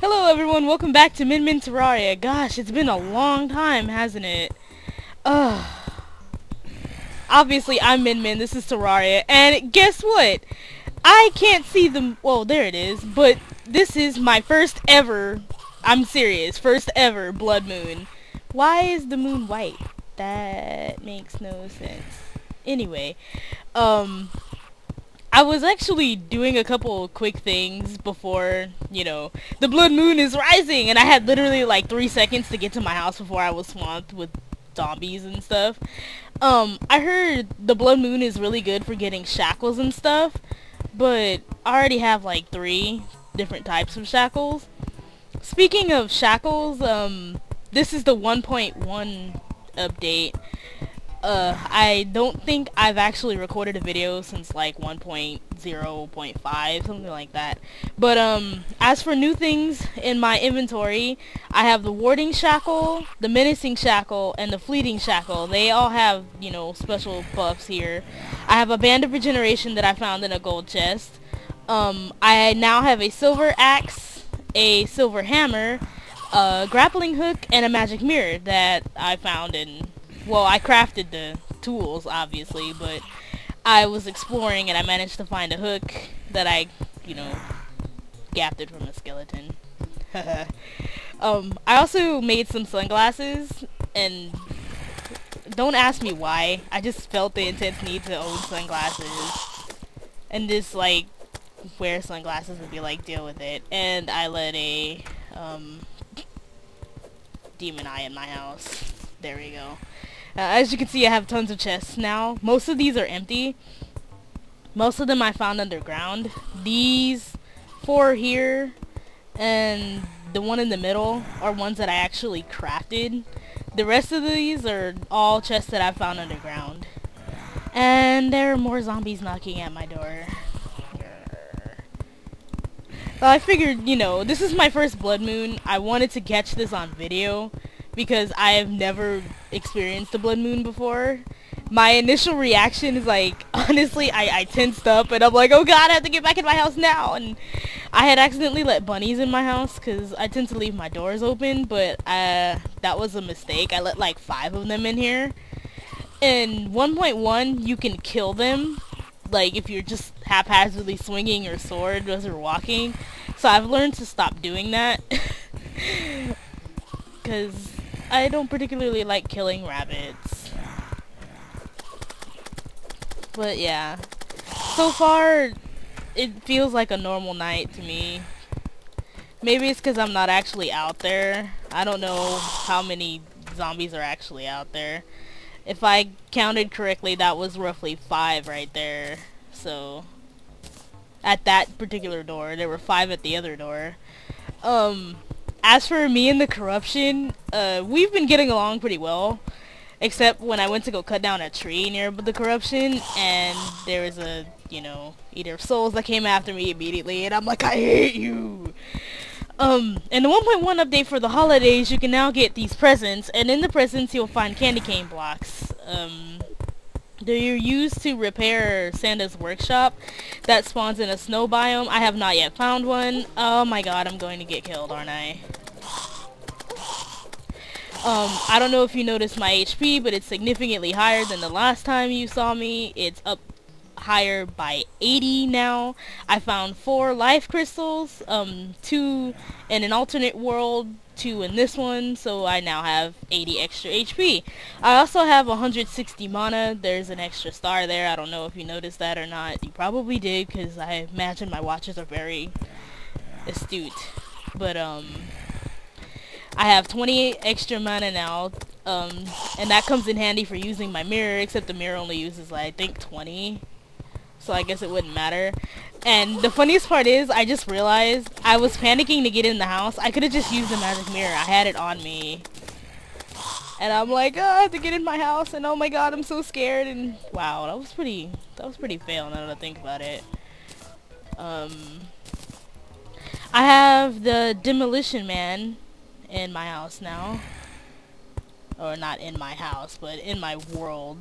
Hello everyone, welcome back to MinminTerraria. Gosh, it's been a long time, hasn't it? Obviously I'm Minmin, this is Terraria, and guess what? I can't see the, well, there it is, but this is my first ever, I'm serious, first ever blood moon. Why is the moon white? That makes no sense. Anyway, I was actually doing a couple quick things before, the blood moon is rising, and I had literally like 3 seconds to get to my house before I was swamped with zombies and stuff. I heard the blood moon is really good for getting shackles and stuff, but I already have like 3 different types of shackles. Speaking of shackles, this is the 1.1 update. I don't think I've actually recorded a video since like 1.0.5, something like that. But as for new things in my inventory, I have the warding shackle, the menacing shackle, and the fleeting shackle. They all have, special buffs here. I have a band of regeneration that I found in a gold chest. I now have a silver axe, a silver hammer, a grappling hook, and a magic mirror that I found in... Well, I crafted the tools, obviously, but I was exploring and I managed to find a hook that I, gapped it from a skeleton. I also made some sunglasses, and don't ask me why. I just felt the intense need to own sunglasses. And just, wear sunglasses and be like, deal with it. And I let a, demon eye in my house. There we go. As you can see, I have tons of chests now. Most of these are empty. Most of them I found underground. These 4 here and the one in the middle are ones that I actually crafted. The rest of these are all chests that I found underground. And there are more zombies knocking at my door. Well, I figured, this is my first blood moon. I wanted to catch this on video, because I have never experienced a blood moon before. My initial reaction is honestly, I tensed up and I'm like, oh god, I have to get back in my house now. And I had accidentally let bunnies in my house because I tend to leave my doors open, but that was a mistake. I let 5 of them in here. In 1.1, you can kill them, if you're just haphazardly swinging your sword as you're walking. So I've learned to stop doing that. Because I don't particularly like killing rabbits. But yeah. So far, it feels like a normal night to me. Maybe it's because I'm not actually out there. I don't know how many zombies are actually out there. If I counted correctly, that was roughly 5 right there. So, at that particular door, there were 5 at the other door. As for me and the corruption, we've been getting along pretty well. Except when I went to go cut down a tree near the corruption, and there was a, Eater of Souls that came after me immediately, and I'm like, I hate you! In the 1.1 update for the holidays, you can now get these presents, and in the presents you'll find candy cane blocks. They're used to repair Santa's workshop that spawns in a snow biome. I have not yet found one. Oh my god, I'm going to get killed, aren't I? I don't know if you noticed my HP, but it's significantly higher than the last time you saw me. It's up higher by 80 now. I found 4 life crystals, 2 in an alternate world, 2 in this one, so I now have 80 extra HP. I also have 160 mana. There's an extra star there. I don't know if you noticed that or not. You probably did, because I imagine my watchers are very astute. But I have 28 extra mana now, and that comes in handy for using my mirror, except the mirror only uses, I think, 20. So I guess it wouldn't matter. And the funniest part is, I just realized I was panicking to get in the house. I could have just used the magic mirror. I had it on me. And I'm like, oh, I have to get in my house, and oh my god, I'm so scared. And wow, that was pretty fail now that I think about it. I have the Demolition Man in my house now. Or not in my house, but in my world.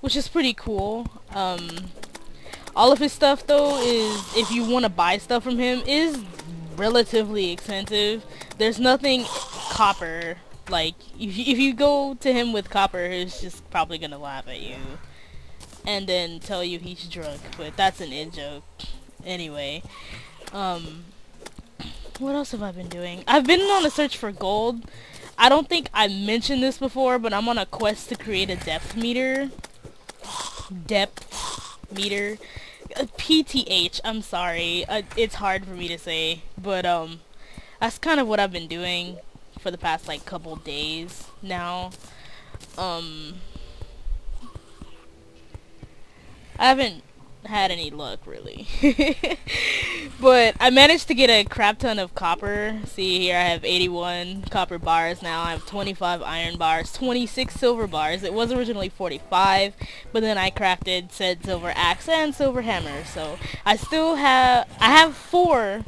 Which is pretty cool. All of his stuff though is, if you want to buy stuff from him, is relatively expensive. There's nothing copper. Like, if you go to him with copper, he's just probably gonna laugh at you and then tell you he's drunk, but that's an in-joke. Anyway, what else have I been doing? I've been on a search for gold. I don't think I mentioned this before, but I'm on a quest to create a depth meter. PTH, I'm sorry. It's hard for me to say, but that's kind of what I've been doing for the past like couple days now. I haven't had any luck really. But I managed to get a crap ton of copper. See here, I have 81 copper bars now. I have 25 iron bars, 26 silver bars. It was originally 45, but then I crafted said silver axe and silver hammer. So I have 4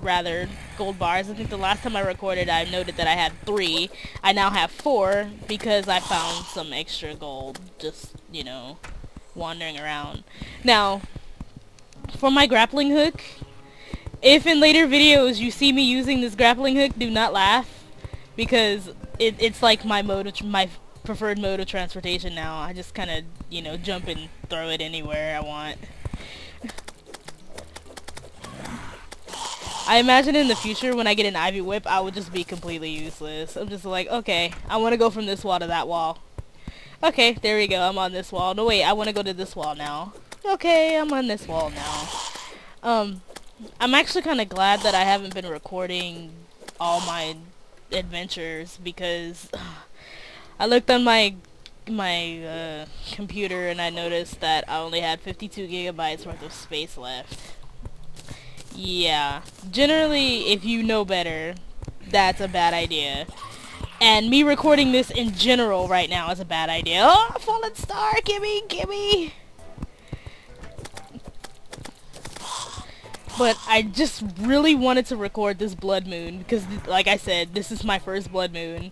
rather gold bars. I think the last time I recorded I noted that I had 3. I now have 4 because I found some extra gold just, you know, wandering around. Now, for my grappling hook, if in later videos you see me using this grappling hook, do not laugh, because it's like my preferred mode of transportation now. I just kind of, you know, jump and throw it anywhere I want. I imagine in the future when I get an ivy whip, I would just be completely useless. I'm just like, okay, I want to go from this wall to that wall. Okay, there we go, I'm on this wall. No wait, I want to go to this wall now. Okay, I'm on this wall now. I'm actually kind of glad that I haven't been recording all my adventures, because I looked on my computer and I noticed that I only had 52 gigabytes worth of space left. Yeah, generally, if you know better, that's a bad idea. And me recording this in general right now is a bad idea. Oh, fallen star, gimme! But I just really wanted to record this blood moon, because like I said, this is my first blood moon.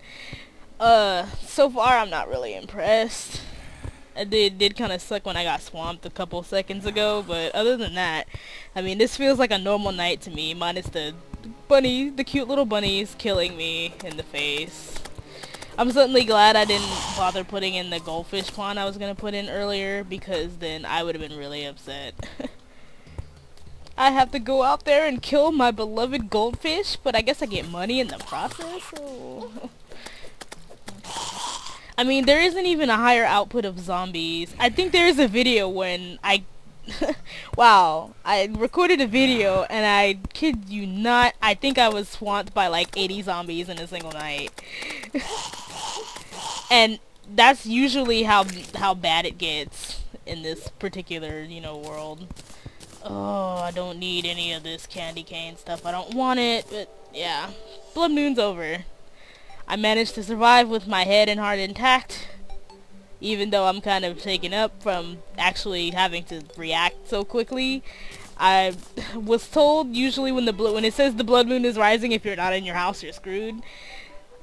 So far I'm not really impressed. It did kind of suck when I got swamped a couple seconds ago, but other than that, I mean, this feels like a normal night to me, minus the cute little bunnies killing me in the face. I'm certainly glad I didn't bother putting in the goldfish pond I was going to put in earlier, because then I would have been really upset. I have to go out there and kill my beloved goldfish, but I guess I get money in the process, so... I mean, there isn't even a higher output of zombies. I think there is a video when I... wow, I recorded a video and I kid you not, I think I was swamped by like 80 zombies in a single night. And that's usually how bad it gets in this particular, you know, world. Oh, I don't need any of this candy cane stuff. I don't want it, but yeah. Blood moon's over. I managed to survive with my head and heart intact, even though I'm kind of shaken up from actually having to react so quickly. I was told usually when it says the blood moon is rising, if you're not in your house, you're screwed.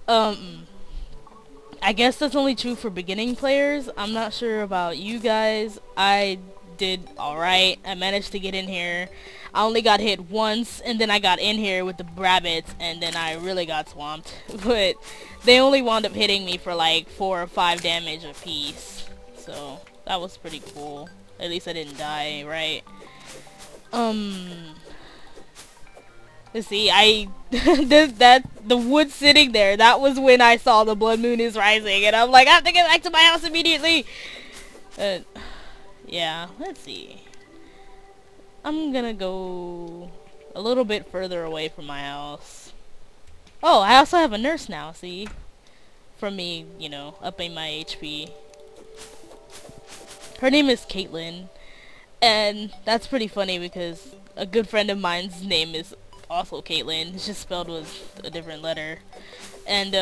I guess that's only true for beginning players. I'm not sure about you guys. I did alright. I managed to get in here. I only got hit once, and then I got in here with the rabbits, and then I really got swamped. But they only wound up hitting me for like 4 or 5 damage a piece. So that was pretty cool. At least I didn't die, right? Let's see, the wood sitting there, that was when I saw the blood moon is rising, and I'm like, I have to get back to my house immediately! Yeah, let's see. I'm gonna go a little bit further away from my house. Oh, I also have a nurse now, see? From me, you know, upping my HP. Her name is Caitlin, and that's pretty funny because a good friend of mine's name is also Caitlin. It's just spelled with a different letter. And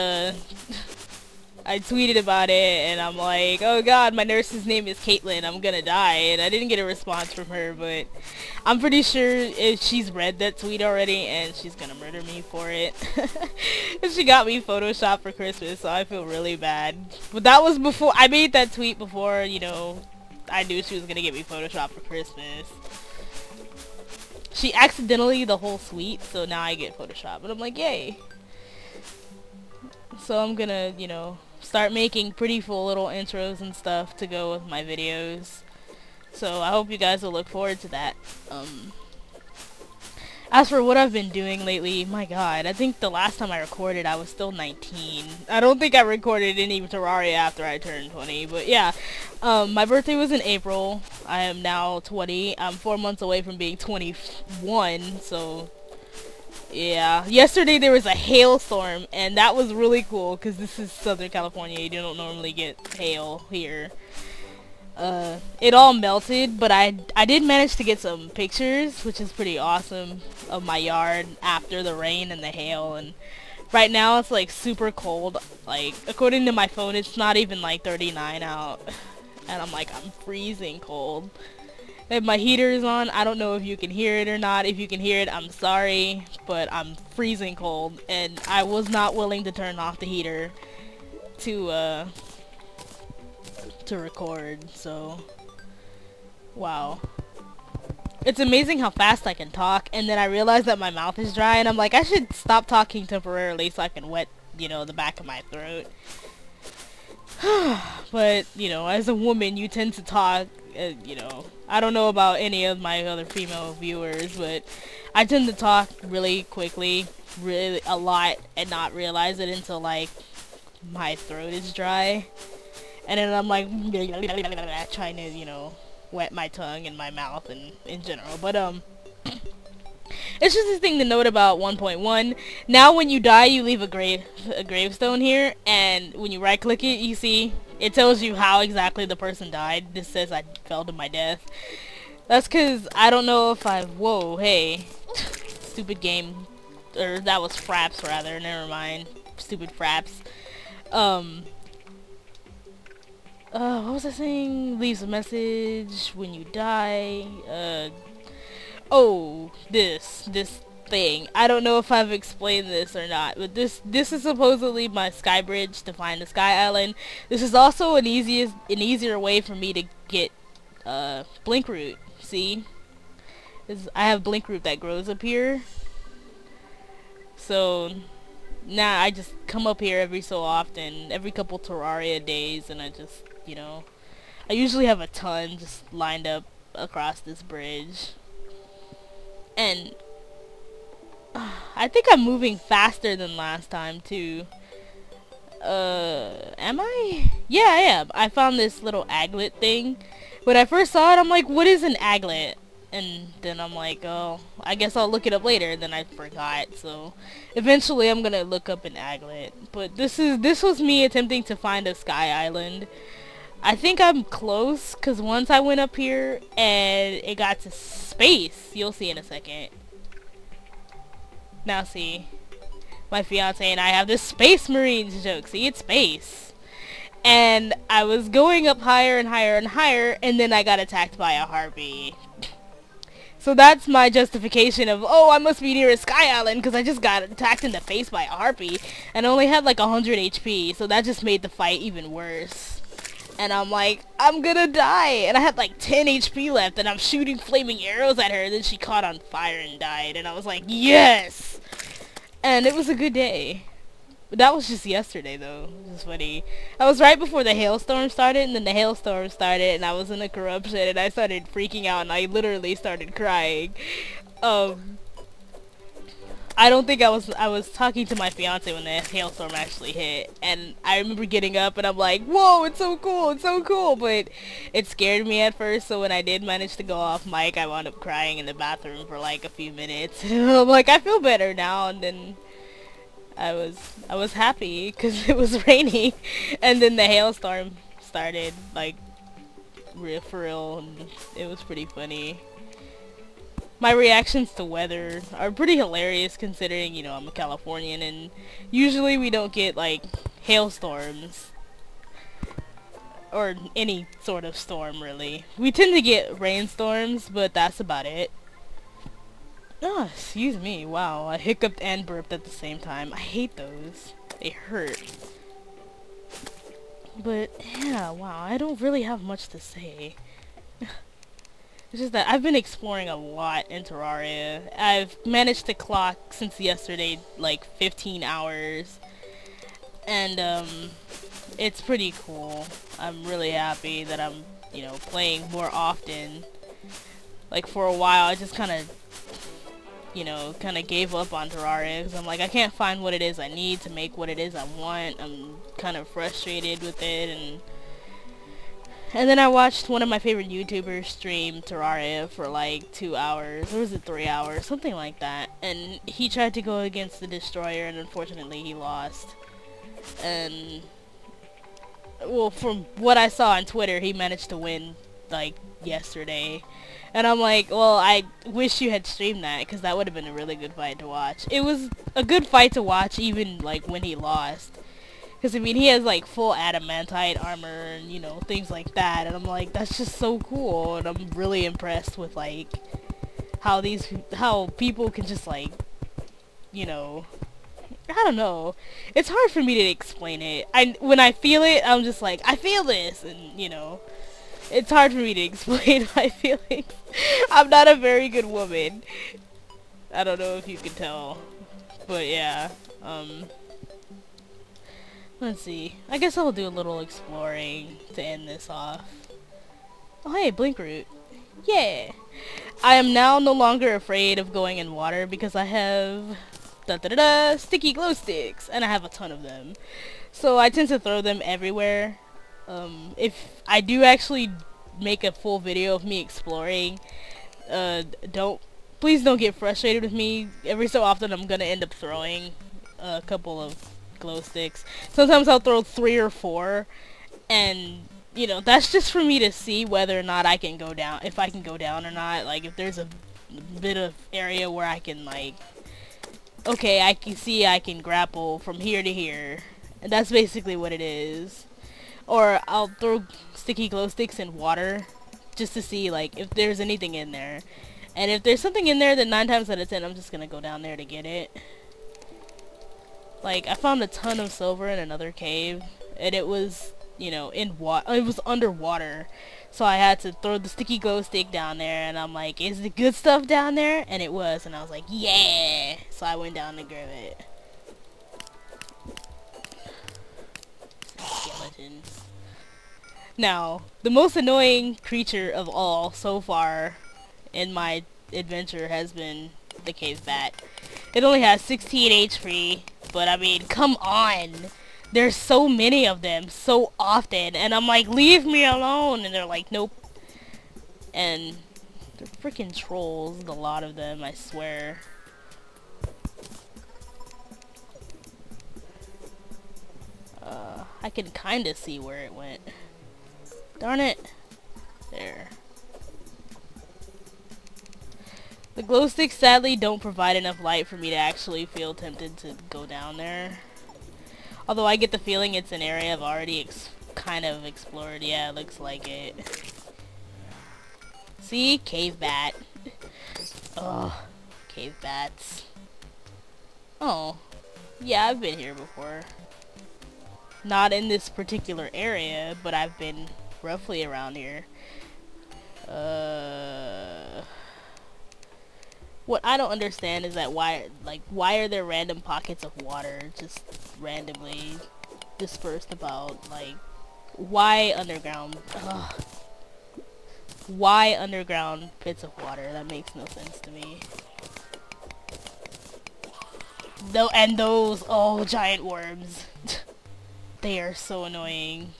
I tweeted about it, and I'm like, oh god, my nurse's name is Caitlin, I'm gonna die. And I didn't get a response from her, but I'm pretty sure she's read that tweet already, and she's gonna murder me for it. And she got me Photoshop for Christmas, so I feel really bad. But that was before, I made that tweet before, you know, I knew she was gonna get me Photoshop for Christmas. She accidentally the whole suite, so now I get Photoshop. And I'm like, yay. So I'm gonna, you know, start making pretty full little intros and stuff to go with my videos. So I hope you guys will look forward to that. As for what I've been doing lately, my god, I think the last time I recorded I was still 19. I don't think I recorded any Terraria after I turned 20, but yeah. My birthday was in April. I am now 20. I'm 4 months away from being 21, so yeah. Yesterday there was a hailstorm, and that was really cool, because this is Southern California. You don't normally get hail here. It all melted, but I did manage to get some pictures, which is pretty awesome, of my yard after the rain and the hail. And right now it's like super cold. Like, according to my phone, it's not even like 39 out, and I'm like, I'm freezing cold. And my heater is on. I don't know if you can hear it or not. If you can hear it, I'm sorry, but I'm freezing cold, and I was not willing to turn off the heater to record. So wow, it's amazing how fast I can talk, and then I realize that my mouth is dry, and I'm like, I should stop talking temporarily so I can wet, you know, the back of my throat. But, you know, as a woman, you tend to talk, you know, I don't know about any of my other female viewers, but I tend to talk really quickly, really a lot, and not realize it until, like, my throat is dry. And then I'm like, trying to, you know, wet my tongue and my mouth and in general. But, it's just this thing to note about 1.1. Now when you die, you leave a gravestone here. And when you right click it, you see, it tells you how exactly the person died. This says I fell to my death. That's because I don't know if whoa, hey. Stupid game. Or that was Fraps rather, never mind. Stupid Fraps. What was I saying? Leaves a message when you die. Oh, this thing. I don't know if I've explained this or not, but this is supposedly my sky bridge to find the Sky Island. This is also an easier way for me to get blink root. See? I have blink root that grows up here. So now I just come up here every so often, every couple Terraria days, and I just, you know, I usually have a ton just lined up across this bridge. And I think I'm moving faster than last time too. Am I? Yeah, I am. I found this little aglet thing. When I first saw it, I'm like, what is an aglet? And then I'm like, oh, I guess I'll look it up later. And then I forgot. So eventually I'm gonna look up an aglet. But this was me attempting to find a Sky Island. I think I'm close, because once I went up here and it got to space. You'll see in a second. Now see, my fiance and I have this Space Marines joke. See, it's space. And I was going up higher and higher and higher, and then I got attacked by a harpy. So that's my justification of, oh, I must be near a Sky Island because I just got attacked in the face by a harpy and only had like 100 HP, so that just made the fight even worse. And I'm like, I'm gonna die, and I had like 10 HP left, and I'm shooting flaming arrows at her, and then she caught on fire and died, and I was like, yes! And it was a good day. But that was just yesterday, though. It was funny. I was right before the hailstorm started, and then the hailstorm started, and I was in a corruption, and I started freaking out, and I literally started crying. I don't think I was talking to my fiance when the hailstorm actually hit, and I remember getting up, and I'm like, whoa, it's so cool, but it scared me at first, so when I did manage to go off mic, I wound up crying in the bathroom for like a few minutes. I'm like, I feel better now, and then I was happy because it was raining, and then the hailstorm started, like, for real, and it was pretty funny. My reactions to weather are pretty hilarious considering, you know, I'm a Californian, and usually we don't get, like, hailstorms or any sort of storm, really. We tend to get rainstorms, but that's about it. Oh, excuse me. Wow, I hiccuped and burped at the same time. I hate those. They hurt. But, yeah, wow, I don't really have much to say. It's just that I've been exploring a lot in Terraria. I've managed to clock since yesterday like 15 hours. And it's pretty cool. I'm really happy that I'm, you know, playing more often. Like for a while I just kind of, you know, kind of gave up on Terraria because I'm like, I can't find what it is I need to make what it is I want. I'm kind of frustrated with it, and then I watched one of my favorite YouTubers stream Terraria for like 2 hours, or was it 3 hours, something like that, and he tried to go against the Destroyer and unfortunately he lost. And well, from what I saw on Twitter, he managed to win like yesterday. And I'm like, well, I wish you had streamed that, because that would have been a really good fight to watch. It was a good fight to watch even like when he lost. Because, I mean, he has, like, full adamantite armor and, you know, things like that. And I'm like, that's just so cool. And I'm really impressed with, like, how people can just, like, you know, I don't know. It's hard for me to explain it. When I feel it, I'm just like, I feel this. And, you know, it's hard for me to explain my feelings. I'm not a very good woman. I don't know if you can tell. But, yeah, let's see. I guess I'll do a little exploring to end this off. Oh hey, blink root. Yeah! I am now no longer afraid of going in water because I have sticky glow sticks, and I have a ton of them. So I tend to throw them everywhere. If I do actually make a full video of me exploring, please don't get frustrated with me. Every so often I'm gonna end up throwing a couple of glow sticks. Sometimes I'll throw 3 or 4, and you know, that's just for me to see whether or not I can go down, if I can go down or not. Like if there's a bit of area where I can, like, okay, I can see I can grapple from here to here, and that's basically what it is. Or I'll throw sticky glow sticks in water just to see, like, if there's anything in there. And if there's something in there, then 9 times out of 10 I'm just gonna go down there to get it. Like, I found a ton of silver in another cave, and it was, you know, in water. It was underwater, so I had to throw the sticky glow stick down there, and I'm like, is the good stuff down there? And it was, and I was like, yeah! So I went down to grab it. Skeletons. Now, the most annoying creature of all so far in my adventure has been the cave bat. It only has 16 HP, but I mean, come on! There's so many of them, so often, and I'm like, leave me alone! And they're like, nope. And they're freaking trolls, a lot of them, I swear. I can kinda see where it went. Darn it! There. The glow sticks sadly don't provide enough light for me to actually feel tempted to go down there. Although I get the feeling it's an area I've already kind of explored. Yeah, it looks like it. See? Cave bat. Ugh. Cave bats. Oh. Yeah, I've been here before. Not in this particular area, but I've been roughly around here. What I don't understand is that why are there random pockets of water just randomly dispersed about? Like, why underground? Ugh. Why underground pits of water? That makes no sense to me. Though, and those, oh, giant worms. They are so annoying.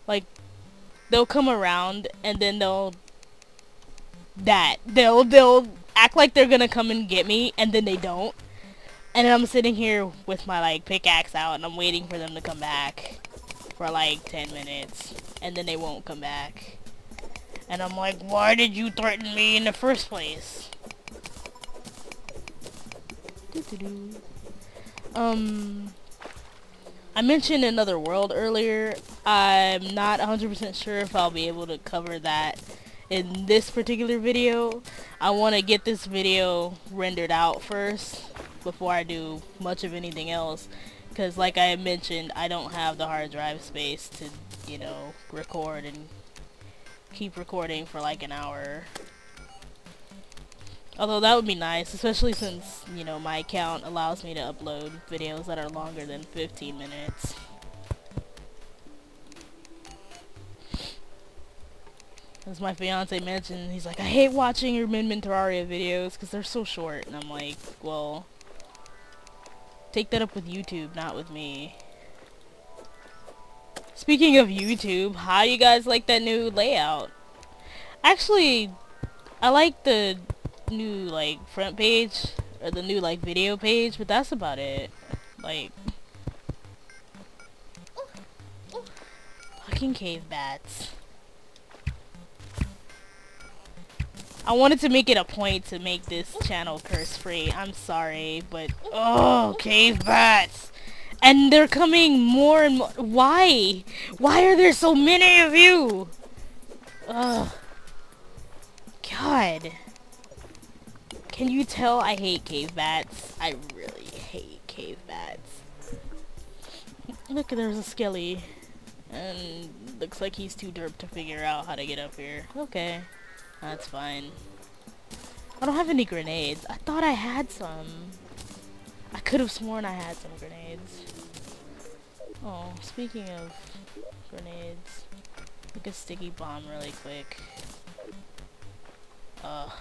Like, they'll come around and then they'll act like they're gonna come and get me, and then they don't. And then I'm sitting here with my, like, pickaxe out, and I'm waiting for them to come back for like 10 minutes, and then they won't come back. And I'm like, why did you threaten me in the first place? I mentioned Another World earlier. I'm not 100% sure if I'll be able to cover that in this particular video. I want to get this video rendered out first before I do much of anything else, because like I mentioned, I don't have the hard drive space to, you know, record and keep recording for like an hour. Although that would be nice, especially since, you know, my account allows me to upload videos that are longer than 15 minutes. As my fiance mentioned, he's like, I hate watching your MinminTerraria videos because they're so short. And I'm like, well, take that up with YouTube, not with me. Speaking of YouTube, how you guys like that new layout? Actually, I like the new, like, front page, or the new, like, video page, but that's about it. Like, fucking cave bats. I wanted to make it a point to make this channel curse free. I'm sorry, but oh, cave bats! And they're coming more and more. Why? Why are there so many of you? Ugh. God. Can you tell I hate cave bats? I really hate cave bats. Look, there's a skelly. And looks like he's too derp to figure out how to get up here. Okay. That's fine. I don't have any grenades. I thought I had some. I could have sworn I had some grenades. Oh, speaking of grenades, make a sticky bomb really quick. Ugh.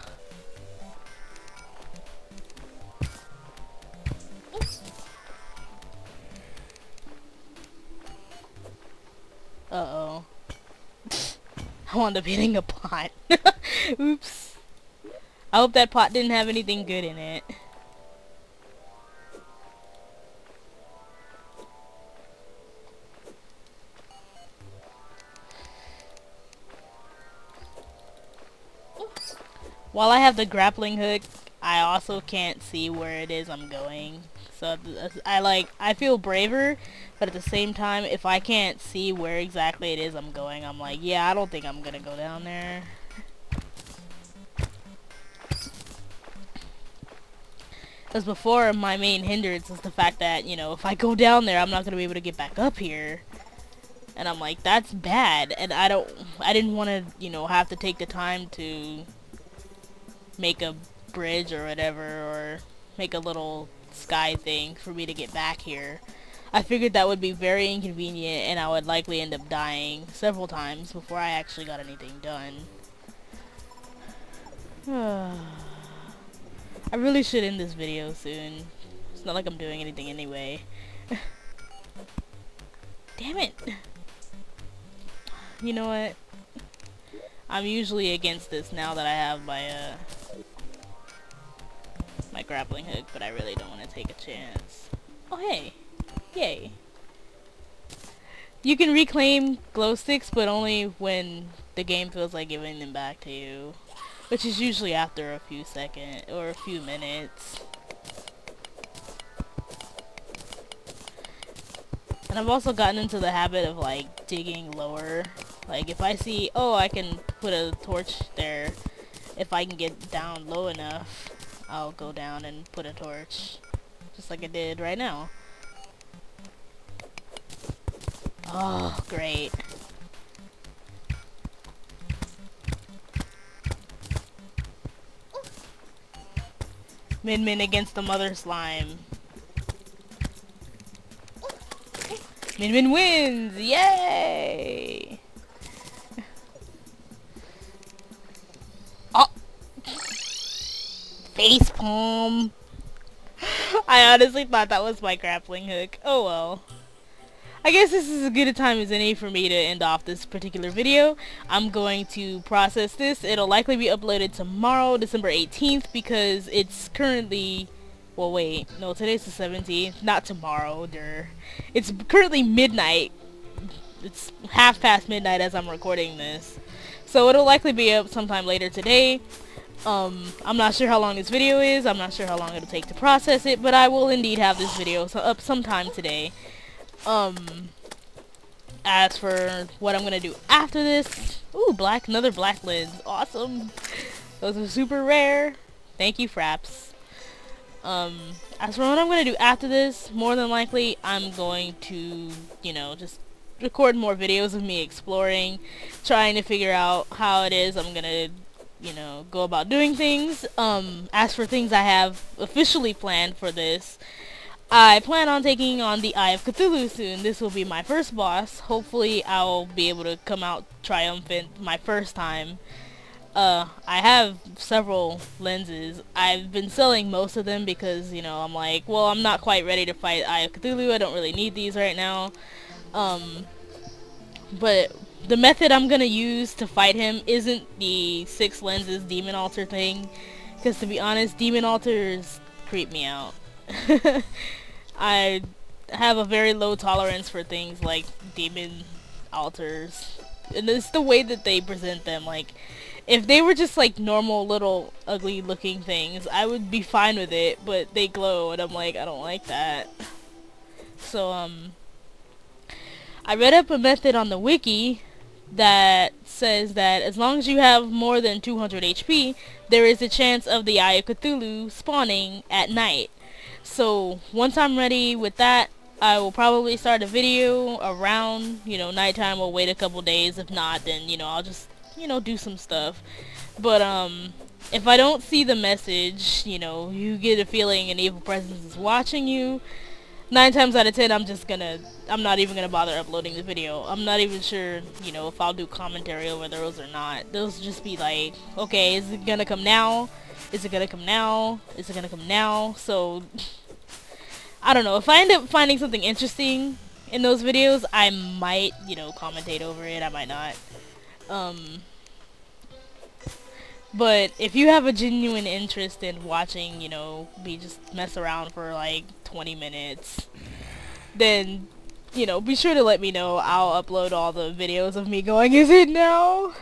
Uh-oh. I wound up hitting a pot. Oops. I hope that pot didn't have anything good in it. While I have the grappling hook, I also can't see where it is I'm going. So I feel braver, but at the same time, if I can't see where exactly it is I'm going, I'm like, yeah, I don't think I'm gonna go down there. Because before, my main hindrance is the fact that, you know, if I go down there, I'm not gonna be able to get back up here. And I'm like, that's bad. And I didn't want to, you know, have to take the time to make a bridge or whatever, or make a little sky thing for me to get back here. I figured that would be very inconvenient, and I would likely end up dying several times before I actually got anything done. I really should end this video soon. It's not like I'm doing anything anyway. Damn it! You know what? I'm usually against this now that I have my my grappling hook, but I really don't want to take a chance. Oh hey! Yay! You can reclaim glow sticks, but only when the game feels like giving them back to you. Which is usually after a few seconds, or a few minutes. And I've also gotten into the habit of, like, digging lower. Like, if I see, oh, I can put a torch there. If I can get down low enough, I'll go down and put a torch. Just like I did right now. Oh, great. Min against the mother slime. Min wins! Yay! Oh! Facepalm! I honestly thought that was my grappling hook. Oh well. I guess this is as good a time as any for me to end off this particular video. I'm going to process this. It'll likely be uploaded tomorrow, December 18th, because it's currently... Well, wait. No, today's the 17th. Not tomorrow, It's currently midnight. It's midnight as I'm recording this. So it'll likely be up sometime later today. I'm not sure how long this video is. I'm not sure how long it'll take to process it, but I will indeed have this video up sometime today. As for what I'm gonna do after this, ooh, another black lens, awesome. Those are super rare. Thank you, Fraps. As for what I'm gonna do after this, more than likely, I'm going to, you know, just record more videos of me exploring, trying to figure out how it is I'm gonna, you know, go about doing things. As for things I have officially planned for this, I plan on taking on the Eye of Cthulhu soon. This will be my first boss. Hopefully I'll be able to come out triumphant my first time. I have several lenses. I've been selling most of them because, you know, I'm like, well, I'm not quite ready to fight Eye of Cthulhu. I don't really need these right now. But the method I'm gonna use to fight him isn't the 6 lenses demon altar thing. Because to be honest, demon altars creep me out. I have a very low tolerance for things like demon altars. And it's the way that they present them. Like, if they were just like normal little ugly looking things, I would be fine with it, but they glow and I'm like, I don't like that. So I read up a method on the wiki that says that as long as you have more than 200 HP, there is a chance of the Eye of Cthulhu spawning at night. So once I'm ready with that, I will probably start a video around, you know, nighttime. We'll wait a couple days. If not, then, you know, I'll just, you know, do some stuff. But if I don't see the message, you know, you get a feeling an evil presence is watching you, 9 times out of 10 I'm not even gonna bother uploading the video. I'm not even sure, you know, if I'll do commentary over those or not. Those just be like, okay, is it gonna come now? Is it gonna come now? Is it gonna come now? So I don't know. If I end up finding something interesting in those videos, I might, you know, commentate over it. I might not. But if you have a genuine interest in watching, you know, me just mess around for like 20 minutes, then, you know, be sure to let me know. I'll upload all the videos of me going, is it now?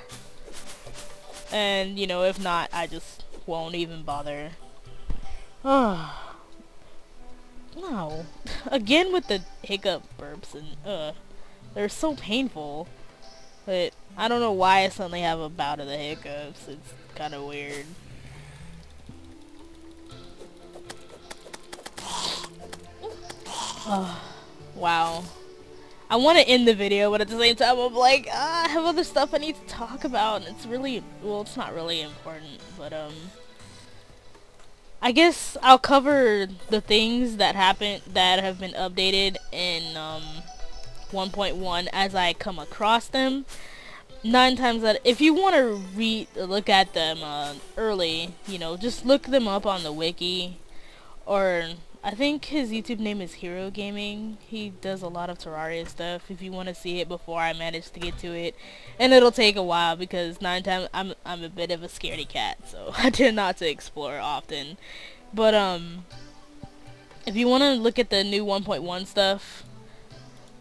And, you know, if not, I just won't even bother. No. Again with the hiccup burps and, they're so painful. But I don't know why I suddenly have a bout of the hiccups. It's kind of weird. Wow. I want to end the video, but at the same time I'm like, I have other stuff I need to talk about, and it's really, well, it's not really important, but I guess I'll cover the things that happened that have been updated in 1.1 as I come across them. 9 times out, if you want to look at them early, you know, just look them up on the wiki, or I think his YouTube name is Hero Gaming. He does a lot of Terraria stuff. If you want to see it before I manage to get to it, and it'll take a while because 9 times I'm a bit of a scaredy cat, so I tend not to explore often. But if you want to look at the new 1.1 stuff,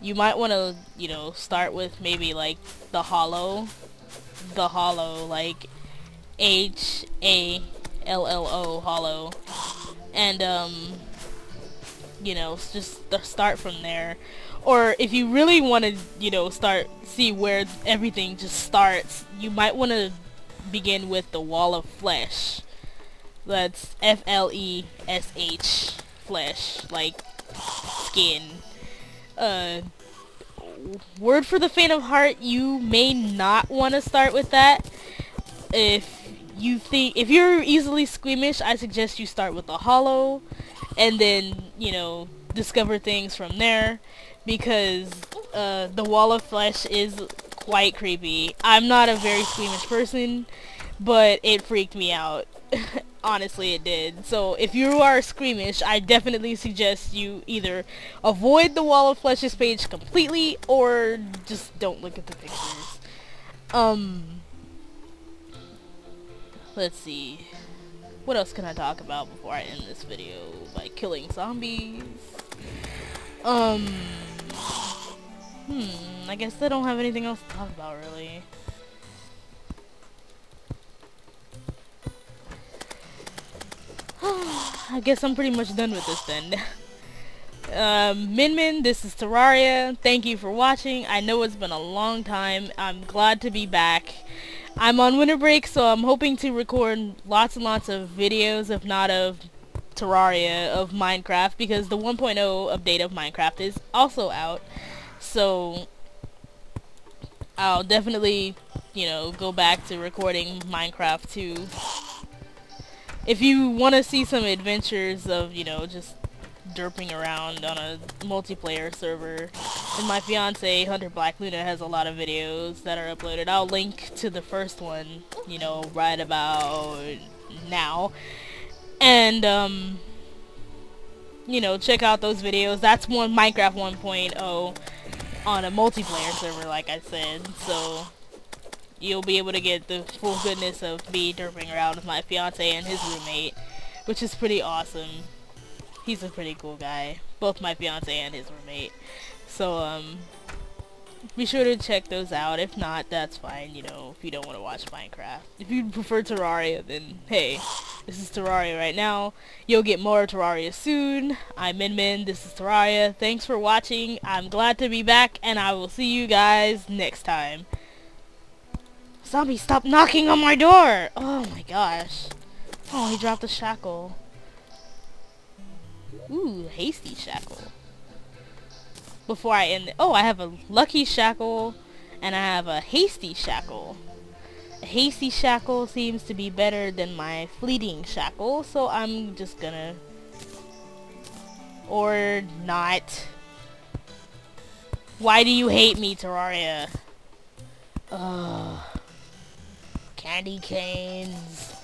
you might want to, you know, start with maybe like the hollow, like HALLO hollow, and you know, just start from there. Or if you really want to, you know, see where everything just starts, you might want to begin with the Wall of Flesh. That's FLESH, flesh, like skin. Word for the faint of heart, you may not want to start with that. If you're easily squeamish, I suggest you start with the hollow, and then, you know, discover things from there, because the Wall of Flesh is quite creepy. I'm not a very squeamish person, but it freaked me out. Honestly, it did. So if you are squeamish, I definitely suggest you either avoid the Wall of Flesh's page completely, or just don't look at the pictures. Let's see. What else can I talk about before I end this video? By killing zombies? I guess I don't have anything else to talk about, really. I guess I'm pretty much done with this then. Min, this is Terraria. Thank you for watching. I know it's been a long time. I'm glad to be back. I'm on winter break, so I'm hoping to record lots and lots of videos, if not of Terraria, of Minecraft, because the 1.0 update of Minecraft is also out. So I'll definitely, you know, go back to recording Minecraft too. If you want to see some adventures of, you know, just derping around on a multiplayer server, and my fiance Hunter Black Luna has a lot of videos that are uploaded. I'll link to the first one, you know, right about now, and you know, check out those videos. That's Minecraft 1.0 on a multiplayer server, like I said, so you'll be able to get the full goodness of me derping around with my fiance and his roommate, which is pretty awesome. He's a pretty cool guy, both my fiance and his roommate. So, be sure to check those out. If not, that's fine, you know, if you don't want to watch Minecraft. If you prefer Terraria, then hey, this is Terraria right now. You'll get more Terraria soon. I'm Min, this is Terraria. Thanks for watching. I'm glad to be back, and I will see you guys next time. Zombie, stop knocking on my door! Oh my gosh. Oh, he dropped a shackle. Ooh, hasty shackle. Before I end it. Oh, I have a lucky shackle and I have a hasty shackle. A hasty shackle seems to be better than my fleeting shackle, so I'm just gonna... Or not. Why do you hate me, Terraria? Ugh. Candy canes.